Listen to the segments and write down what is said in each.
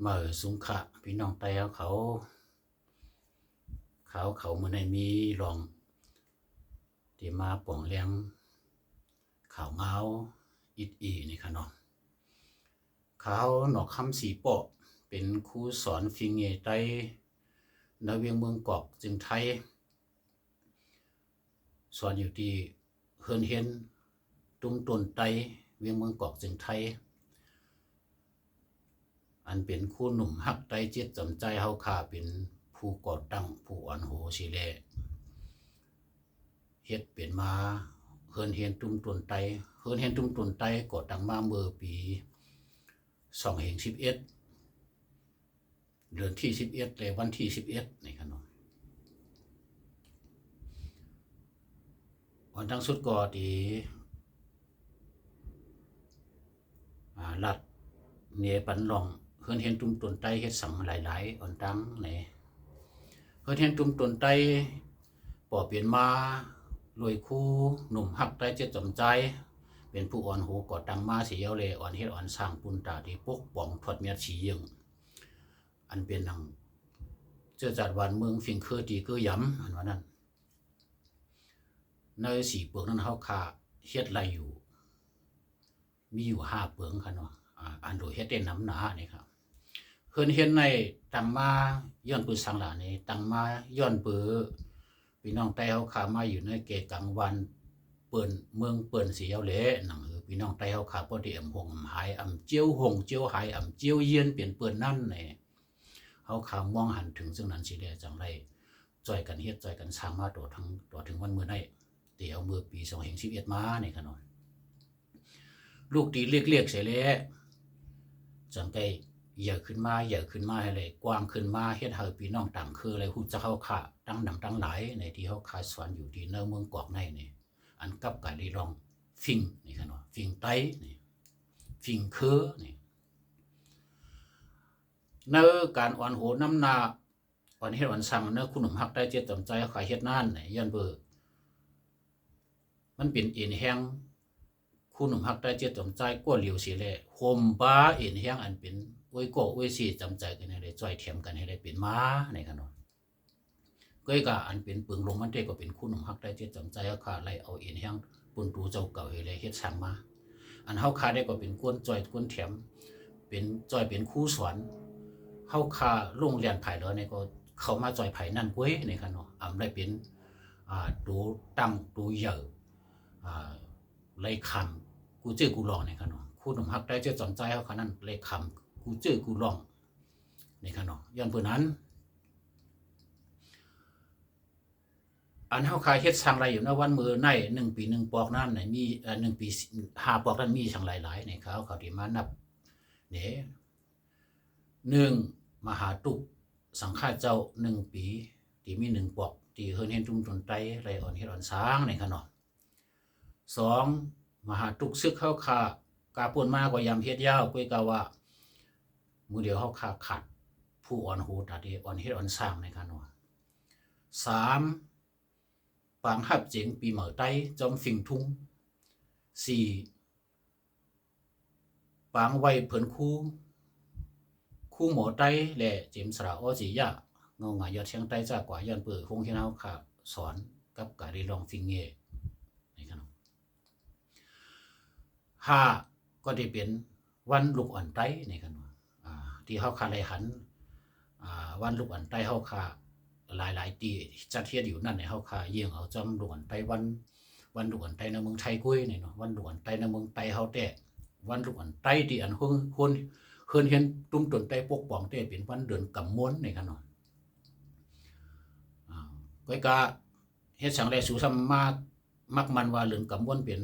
เมื่อสุงขะพี่น้องไต้เขาเมื่อในมีลองที่มาป่องเลี้ยงข่าวเงาอิดอีนี่ค่ะเนาะเขาหนอกคำสีโปะเป็นครูสอนฟิงเงไต้นเวียงเมืองกอกจึงไทยสอนอยู่ที่เฮือนเฮียนตุ้มตนไต้เวียงเมืองกอกจึงไทยอันเป็นคู่หนุ่มฮักไต้จิตจำใจเฮาข่าเป็นผู้ก่อตั้งผู้อ่อนโหสิแลเฮ็ดเป็นมาเฮือนเฮียนตุ้มตนไต้เฮือนเฮียนตุ้มตนไต้ก่อตั้งมาเมื่อปี2011เดือนที่11และวันที่11นี่ครับเนาะวันทั้งสุดก็ดีรัดเนปันหลองเฮือนเฮียนตุ้มตนไต้เฮ็ดสังหลายๆอ่อนตั้งนี่เฮือนเฮียนตุ้มตนไต้ป่อเปลี่ยนมาลอยคู่หนุ่มฮักไต้เจ็ดจำใจเป็นผู้อ่อนโหก่อตั้งมาเสียวเลยอ่อนเฮ็ดอ่อนสร้างปุนตาที่ปกป้องทอดเมียฉียิงอันเป็นหนังเจ้าจัดวันเมืองฟิงเคอร์ตีเกอย้ำอันว่านั้นใน4เปลือกนั้นเฮาค่าเฮ็ดไรอยู่มีอยู่5เปลือกค่ะเนาะอันโดยเฮ็ดได้น้ำหนานี่ครับเพิ่นเฮ็ดในตั้งมาย้อนปือสังหลานี่ตั้งมาย้อนปือพี่น้องไต้เฮาค่ามาอยู่ในเกกลางวันเปิ้นเมืองเปิ้นสิเอาแลหนังพี่น้องไต้เฮาค่าบ่ได้หงหายเจียวหงเจียวหายเจียวเยียนเปลี่ยนเปิ้นนั่นนี่เฮาค่ามองหันถึงซึ่งนั้นสิได้จังได๋จ่อยกันเฮ็ดจ่อยกันสร้างมาต่อถึงวันมื้อนี้เดี๋ยวมื้อปี2011มานี่ค่ะเนาะลูกตีเรียกๆเสียแล้วจังได๋ใหญ่ขึ้นมาให้เลยกว้างขึ้นมาเฮ็ดให้พี่น้องต่างคืออะไรฮู้จักเฮาค่าตั้งหนังตั้งหลายในที่เฮาค่าสอนอยู่ที่เมืองกอกในนี่อันกับการได้ลองฟิงนี่ค่ะเนาะฟิงไต้นี่ฟิงคือนี่ในการอ่อนโหน้ำหน้าอ่อนเฮ็ดอ่อนสั่งเนื้อคุณหนุ่มฮักได้เจ็ดจำใจขายเฮ็ดนั่นนี่ย้อนเบอมันเป็นเอ็นแห้งคุณหนุ่มฮักได้เจ็ดจำใจกว่าเหลียวสิแลโฮมบ้าเอ็นแห้งอันเป็นโอ้ยก็โอ้ยสิจำใจกันให้ได้จ่อยเทียมกันให้ได้เป็นม้านี่ค่ะเนาะก้อยกะอันเป็นปึงลงมันได้ก็เป็นคุณหนุ่มฮักได้เจ็ดจำใจเฮาค่าไล่เอาเอ็นแห้งปุ่นตูเจ้าเก่าให้ได้เฮ็ดสั่งมาอันเฮาค่าได้ก็เป็นกวนจ่อยกวนเทียมเป็นจ่อยเป็นครูสอนเฮาค่าโรงเรียนไผแล้วนี่ก็เข้ามาจ่อยไผนั่นก้วยนี่ค่ะเนาะได้เป็นตูตั้งตูเหยอเลยคำกูจื้อกูลองนี่ค่ะเนาะคุณหนุ่มฮักได้เจ็ดจำใจเฮาค่านั้นเลยคำกูจื้อกูลองนี่ค่ะเนาะย้อนเพิ่นนั้นอันเฮาคายเฮ็ดสั่งไรอยู่นะวันมื้อใน1ปี1ปอกนั้นน่ะมี1ปี5ปอกนั้นมีสั่งหลายๆนี่เขาที่มานับนี่1มหาตุกสังฆาเจ้า1ปีที่มี1ปอกที่เฮือนเฮ็ดตุ้มตนไต้ไรอ่อนเฮ็ดอ่อนสางนี่ค่ะเนาะ2มหาตุกซึกเฮาค่ากาป่นมาก็ยามเฮ็ดยาวก้อยกะว่ามื้อเดียวเฮาค่าขาดผู้อ่อนโหตาที่อ่อนเฮ็ดอ่อนสางนี่ค่ะเนาะ3ปางหับเจ๋งปีเหมอไต้จอมฝิ่งทุ่ง4ปางไว้เผินคู่หมอไต้แหละเจมสระอ้อจียะเงาหงายยอดเชียงไต้จากกว่ายันเปิดคงเฮียนเฮาค่ะสอนกับการได้ลองฟิงเง่นี่ครับ5ก็ได้เป็นวันลูกอ่อนไต้นี่ครับที่เฮาคาไลหันวันลูกอ่อนไต้เฮาค่ะหลายตีจัดเฮ็ดอยู่นั่นเนี่ยเฮาค่าเยี่ยงเอาจำด่วนไต้วันด่วนไต้ในเมืองไทยกุ้ยนี่เนาะวันด่วนไต้ในเมืองไต้เฮาแต่วันด่วนไต้ที่อันคนเฮือนเห็นตุ้มตนไต้ปกป้องแต่เป็นวันเดือนกำมวนนี่ครับเนาะก้อยกะเฮ็ดสังแลสู่ซ้ำมักมันว่าเดือนกำมวนเป็น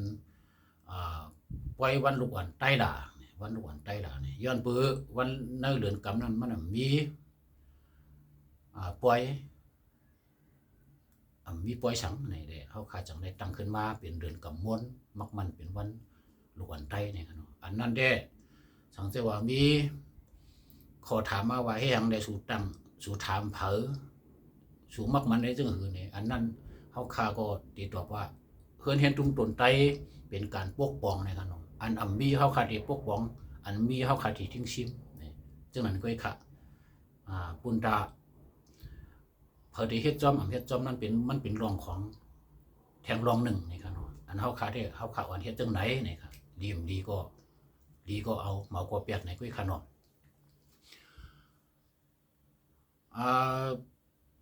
ปล่อยวันลูกอ่อนไต้ล่ะวันลูกอ่อนไต้ล่ะนี่ย้อนเปื้อวันในเดือนกำนั้นมันมีปล่อยมีปล่อยสังนี่แหละเฮาค่าจังได้ตั้งขึ้นมาเป็นเดือนกำมวนมักมันเป็นวันลูกอ่อนไต้นี่ครับเนาะอันนั้นแด้สังเกตว่ามีขอถามมาว่าให้ยังได้สู่ตั้งสู่ถามเผอสู่มักมันได้จังหือนี่อันนั้นเฮาค่าก็ติตอบว่าเฮือนเฮ็ดตุ้มตนไต้เป็นการปกป้องนี่ครับเนาะอันมีเฮาค่าที่ปกป้องอันมีเฮาค่าที่ทิ้งชิมนี่ จังนั้นก็ค่ะปุ่นตาพอดีเฮ็ดจอมเฮ็ดจอมนั่นเป็นมันเป็นรองของแทงรองหนึ่งนี่ครับอันเฮาขาได้เฮาขาอันเฮ็ดจังไหนนี่ครับดีก็เอาเมากว่าเปียกในกุ้ยขนม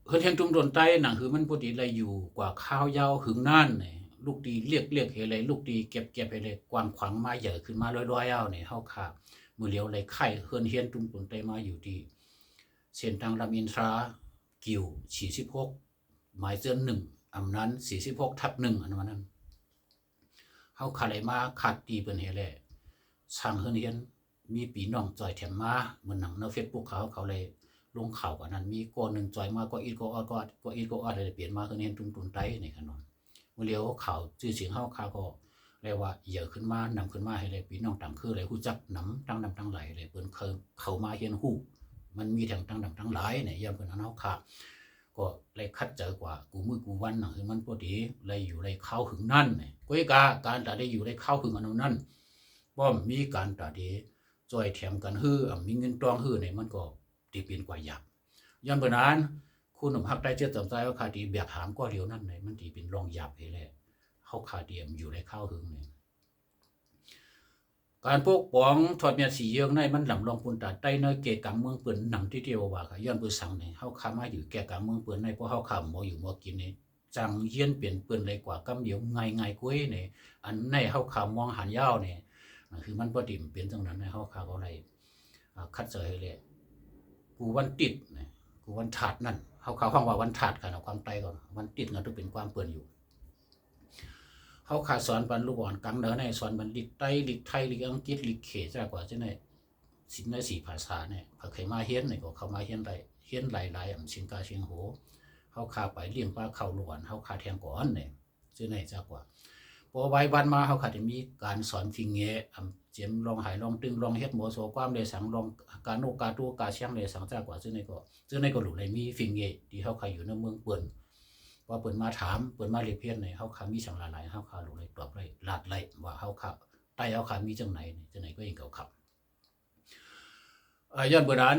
เฮือนเฮ็ดตุ้มโดนใต้หนังคือมันพอดีเลยอยู่กว่าข้าวยาวหึงนั่นนี่ลูกดีเรียกเฮ็ดเลยลูกดีเก็บให้เลยกว้างขวางมาใหญ่ขึ้นมาร้อยๆเอานี่เฮาขามื้อเลียวเลยไข่เฮือนเฮ็ดตุ้มโดนใต้มาอยู่ที่เส้นทางรามอินทรากิว46หมายเสื้อ1อำนั้น46/1อันนั้นเฮาขาเลยมาขาดตีเปิ้นเฮ็ดแหละสร้างเฮือนเฮ็ดมีพี่น้องจอยแถมมาเหมือนหนังใน Facebook เขาเลยลงข่าวกว่านั้นมีก้อนหนึ่งจอยมาก็อีกก็อดเลยเปลี่ยนมาคือเห็นตุนไตในขนมเมื่อเลี้ยวข่าวชื่อเสียงเฮาข่าวก็เรียกว่าเยอะขึ้นมานำขึ้นมาให้เลยพี่น้องต่างคือเลยฮู้จักนำตั้งไหลเลยเปิ้นเข้ามาเฮียนฮู้มันมีทั้งหลายเนี่ยยามเพิ่นอันเฮาค่ะก็เลยคัดเจอกว่ากูมือกูวันน่ะคือมันพอดีเลยอยู่เลยเข้าหึงนั่นเนี่ยก้อยกาการตาได้อยู่ได้เข้าหึงอันนั้นบ่มีการตาดีจอยแถมกันฮื้อมีเงินตองฮื้อเนี่ยมันก็ตีเป็นกว่าหยับย้อนเบอร์นั้นคุณหนุ่มฮักได้เจอจำใจว่าคาดีเบียกหามก็เดียวนั่นเลยมันตีเป็นรองหยับให้แหละเขาคาเดียมอยู่ในข้าวหึงเนี่ยการพวกป้องถอดเมียสีเยืองในมันหลำลองปุ่นตาใต้เนื้อเกะกังเมืองเปื่อนหนังที่เดียวว่าค่ะย้อนเบอร์สั่งเนี่ยเขาคามาอยู่แก่กังเมืองเปื่อนในพวกเขาคาหมออยู่หมอกินเนี่ยจังเยี่ยนเปลี่ยนเปื่อนเลยกว่ากำเดียวง่ายกุ้ยเนี่ยอันในเขาคามองหันยาวเนี่ยคือมันพอดีเปลี่ยนจังนั้นในเขาคาเขาอะไรคัดเจอให้เลยกูวันติดนะกูวันถาดนั่นเขาห้องว่าวันถาดกันเอาความไตก่อนวันติดนั่นต้องเป็นความเปื่อนอยู่เขาขาดสอนบรรลุอ่อนกังเนื้อในสอนบรรลิกไตลิกไทยลิกอังกฤษลิกเขจากกว่าจะในสินใน4ภาษาเนี่ยเขาเคยมาเฮียนเนี่ยก็เขามาเฮียนหลายอันชิงกาเชียงโหเขาขาไปเลี้ยงปลาเข้าล้วนเขาขาแทงก่อนเนี่ยจะในจากกว่าพอไว้วันมาเขาขาจะมีการสอนฟิงเงะเจียมลองหายลองตึงลองเฮ็ดหมอโซความเลยสังลองการโนกาตัวกาเชียงเลยสังจากกว่าซึ่งในก็หลุดเลยมีฟิงเงะที่เขาขายอยู่ในเมืองเปิ่นว่าเปิ่นมาถามเปิ่นมาเรียกเพี้ยนในเขาขามีสังหลายเขาขาหลุดเลยตอบเลยลาดเลยว่าเขาขาใต้เขาขามีจังไหนก็ยังเก่าขับย้อนเบอร์นั้น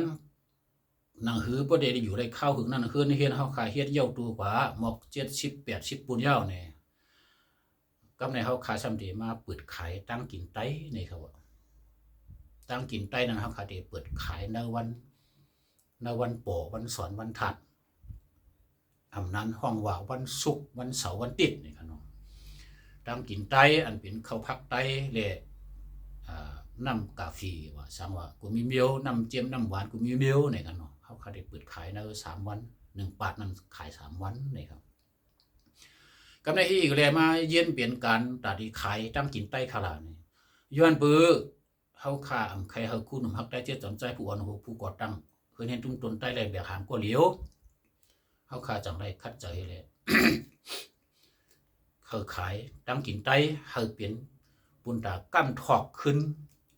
หนังหือประเดี๋ยวอยู่ในข้าวหึงนั่นคือในเฮียนเขาขาเฮ็ดเย้าตัวกว่าหมอก70-80ปุ่นเย้าเนี่ยกำในเขาขาซ้ำเดมาเปิดขายตั้งกินไต้ในเขาตั้งกินไต้นั้นเขาขาเดเปิดขายในวันโปวันสอนวันถัดนั้นห้องว่าวันศุกร์วันเสาร์วันติดนี่ครับน้องตั้งกินไต้อันเป็นข้าวผักไต้เลยน้ำกาแฟว่าสั่งว่ากูมีเมียวน้ำเจียมน้ำหวานกูมีเมียวนี่ครับน้องเขาขาเดเปิดขายใน3 วัน1 บาทนั้นขาย3 วันนี่ครับกำในที่ก็เลยมาเย็นเปลี่ยนการตัดที่ขายตั้งกินใต้ขลานี่ย้อนปื้อเฮาค่าใครเฮาคู่หนุ่มฮักได้เจ็ดสนใจผู้อ่อนผู้ก่อตั้งเพิ่นเห็นตุ้มต้นใต้แลแบกหามก็เหลียวเฮาค่าจังได๋คัดใจเลย เขาขายตั้งกินใต้เฮาเปลี่ยนปุ่นตากั้นถอกขึ้น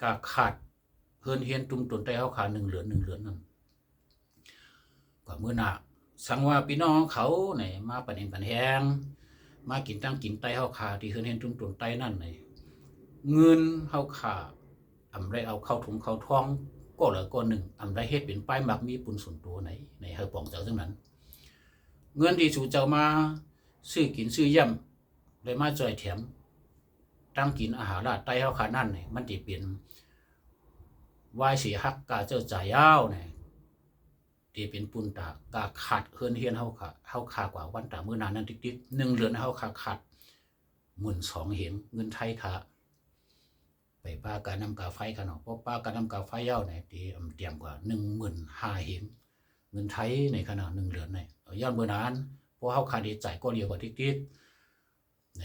กะขาดเพิ่นเห็นตุ้มต้นใต้เฮาค่า1 เหรียญนั่นก็มื้อหน้าสังว่าพี่น้องเขานี่มาปานนี้ปานแฮงมากินตั้งกินไตเฮาขาที่เห็นตุนไตนั่นนี่เงินเฮาขาได้เอาเข้าถุงเข้าท้องก็เหลือก้อนหนึ่งได้เฮ็ดเป็นป้ายมักมีปุ่นส่วนตัวไหนในเฮาปองเจ้าจังนั้นเงินที่สู่เจ้ามาซื้อกินซื้อย่ำได้มาจ่อยแถมตั้งกินอาหารราดไตเฮาขานั่นนี่มันสิเป็นวายสิฮักกาเจ้าจ่ายยาวนี่ที่เป็นปุ่นตากาขาดเฮือนเฮียนเฮาขากว่าวันตามื้อนานนั้นติ๊กๆ1 เหรียญเฮาขาด12,000 เหรียญเงินไทยค่ะไปป้าการนำกาไฟค่ะเนาะเพราะป้าการนำกาไฟยาวเนี่ยที่เตรียมกว่า 15,000 เหรียญเงินไทยในขนาด1 เหรียญเนี่ยย้อนเมื่อนานเพราะเฮาขาดจ่ายก็เดียวกว่าติ๊กๆใน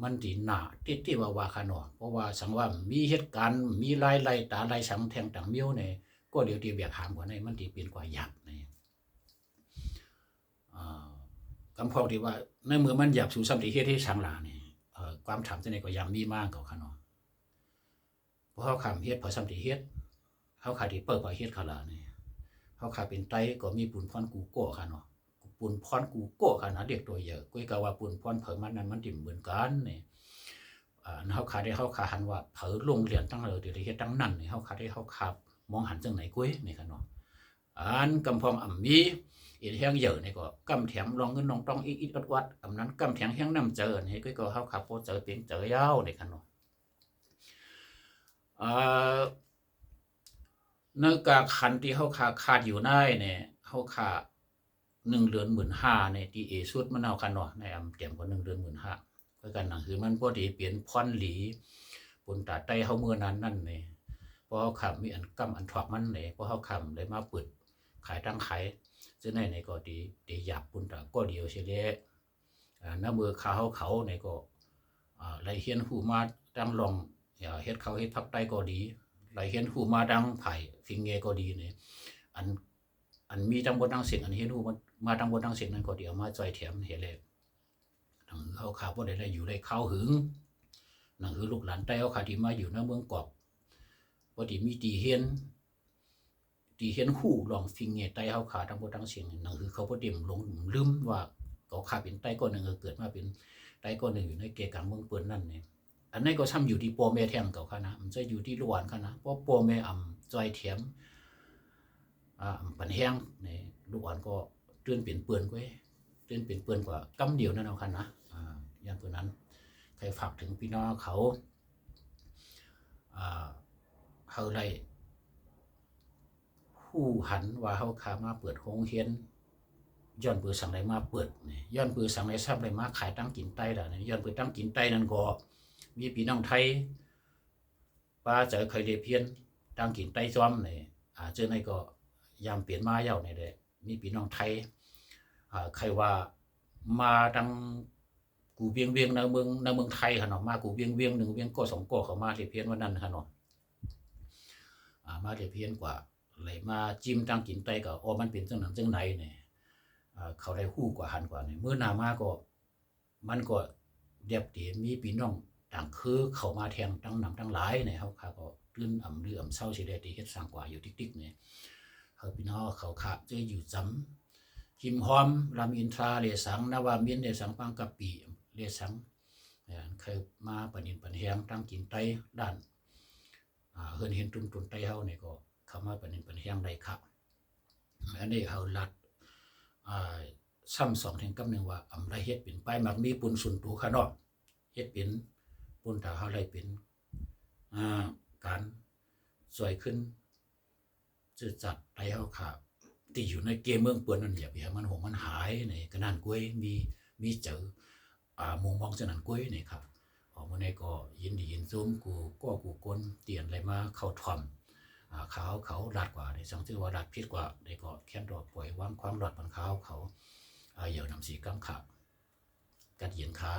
มันสิหน้าติ๊กๆว่าค่ะเนาะเพราะว่าสังว่ามีเหตุการณ์มีรายไล่ตาไล่สังแทงต่างเมียวเนี่ยก็เดี๋ยวที่เบียกหามกว่าในมันที่เป็นกว่าหยับนี่คำพองที่ว่าในเมื่อมันหยับสู่ซ้ำที่เฮ็ดให้ช่างหลานี่ความถามจังได๋ก็ยังมีมากกว่าคั่นเนาะเพราะเฮาคำเฮ็ดพอซ้ำที่เฮ็ดเฮาขาดที่เปิดพอเฮ็ดคาลานี่เฮาขาดเป็นไตก็มีปุ่นพรกูโก้ค่ะเนาะปุ่นพรกูโก้ค่ะนะเด็กตัวเยอะกุ้ยก็ว่าปุ่นพรเผิงมันนั้นมันติเหมือนกันนี่เฮาขาดได้เฮาขาหันว่าเผอโรงเรียนตั้งเดี๋ยวเฮ็ดตั้งนั้นนี่เฮาขาดได้เฮาขา มองหันจังไหนกุ้ยนี่ค่ะเนาะอันกำพองอ่ำมีอีแห้งเยอะนี่ก็กำแถมลองเงินน้องต้องอีดวัดอำนั้นกำแถงแห้งน้ำเจอนี่ก็เฮาขับโพเจอเป็นเจอยาวนี่ค่ะเนาะในกาคันที่เฮาขาดอยู่ได้เนี่ยเฮาขาด1 เดือน 15,000ในที่เอสุดมันเอาคันเนาะในอำเต็มก็1 เดือน 15,000คือกันหนังคือมันพอดีเปลี่ยนพรหลีปนตาใต้เฮาเมื่อนั้นนั่นนี่พอเฮาขำมีอันกำอันถอกมันนี่พอเฮาขำเลยมาเปิดขายตั้งขายซึ่งในก็ดีหยาบปนตาก็เดียวเสียแล้วน้ามือเขาในก็ไหลเฮียนหูมาดังลองเฮ็ดเขาเฮ็ดพักใต้ก็ดีไหลเฮียนหูมาดังไผ่ฟิงเงก็ดีนี่อันมีดังบนดังเสียงอันเฮียนหูมาดังบนดังเสียงนั้นก็เดียวมาจอยแถมเฮ็ดแล้วทั้งเขาขาบ่ได้อยู่ได้เข้าหึงนั่นคือลูกหลานใต้เขาขาที่มาอยู่ในเมืองกอบบ่ได้มีตีเฮียนหูลองฟิงเงใต้เขาขาดังบนดังเสียงนั่นคือเขาบ่ได้หลงลืมว่าเขาขาเป็นใต้ก้อนนึงเกิดมาเป็นใต้ก้อนนึงอยู่ในเกกลางเมืองเปิ้นนั่นนี่อันนี้ก็ซ้ำอยู่ที่พ่อแม่แถมเก่าค่ะนะมันจะอยู่ที่ลูกหลานค่ะนะเพราะพ่อแม่จอยแถมปันแห้งนี่ลูกหลานก็ตื่นเป็นเปื้อนกว่าตื่นเป็นเปื้อนกว่ากำเดียวนั่นเอาค่ะนะอย่างเพิ่นนั้นใครฝากถึงพี่น้องเขาเฮาได้ฮู้หันว่าเฮาขามาเปิดโรงเรียนย้อนเปือสังได้มาเปิดนี่ย้อนเปือสังได้ทราบได้มาขายตั้งกินใต้ล่ะนี่ย้อนเปือตั้งกินใต้นั่นก็มีพี่น้องไทยป้าเจอเคยได้เพียนตั้งกินใต้ซ้อมนี่เจอในก็ยามเปลี่ยนมาเย้านี่แหละมีพี่น้องไทยใครว่ามาดังกูเวียงในเมืองไทยค่ะเนาะมากูเวียง1เวียงก็2ก็เข้ามาที่เพียนวันนั้นค่ะเนาะมาที่เพียนกว่าไหลมาจิ้มตั้งกินใต้ก็มันเป็นจังนั้นจังไหนนี่เขาได้ฮู้กว่าหันกว่านี่มื้อหน้ามาก็มันก็เรียบดีมีพี่น้องต่างคือเข้ามาแทงตั้งนำตั้งหลายนี่เฮาก็ตื่นอำลือเช้าสิได้เฮ็ดสร้างกว่าอยู่ติ๊กๆนี่เฮาพี่น้องเขาจะอยู่จำหิมหอมรามอินทราเลสังนวามินทร์เลสังปังกะปิเลสังเคยมาปะนินปันแฮงตั้งกินไตด้านเฮินเห็นตุนไตเฮานี่ก็เข้ามาปะนินปันแฮงได้ครับอันนี้เฮาลัดซ้ำ2ถึงกับ1ว่าอำได้เฮ็ดเป็นไปมักมีปุนสุนตูค่ะเนาะเฮ็ดเป็นปุนถ้าเฮาได้เป็นการสวยขึ้นจะจัดไตเฮาค่ะที่อยู่ในเกมเมืองเปิ้นนั่นอย่าไปให้มันหายนี่ก็นั่นกล้วยมีเจอมุมมองจังนั้นกล้วยนี่ครับมื้อนี้ก็ยินดียินซุมกูกนเตียนอะไรมาเข้าถ่อมเขาลัดกว่านี่สังถือว่าลัดผิดกว่าได้ก็แค้นดอกป่วยวางความลัดบันเขาเหยี่ยวนำสีกำขากัดเหยียนขา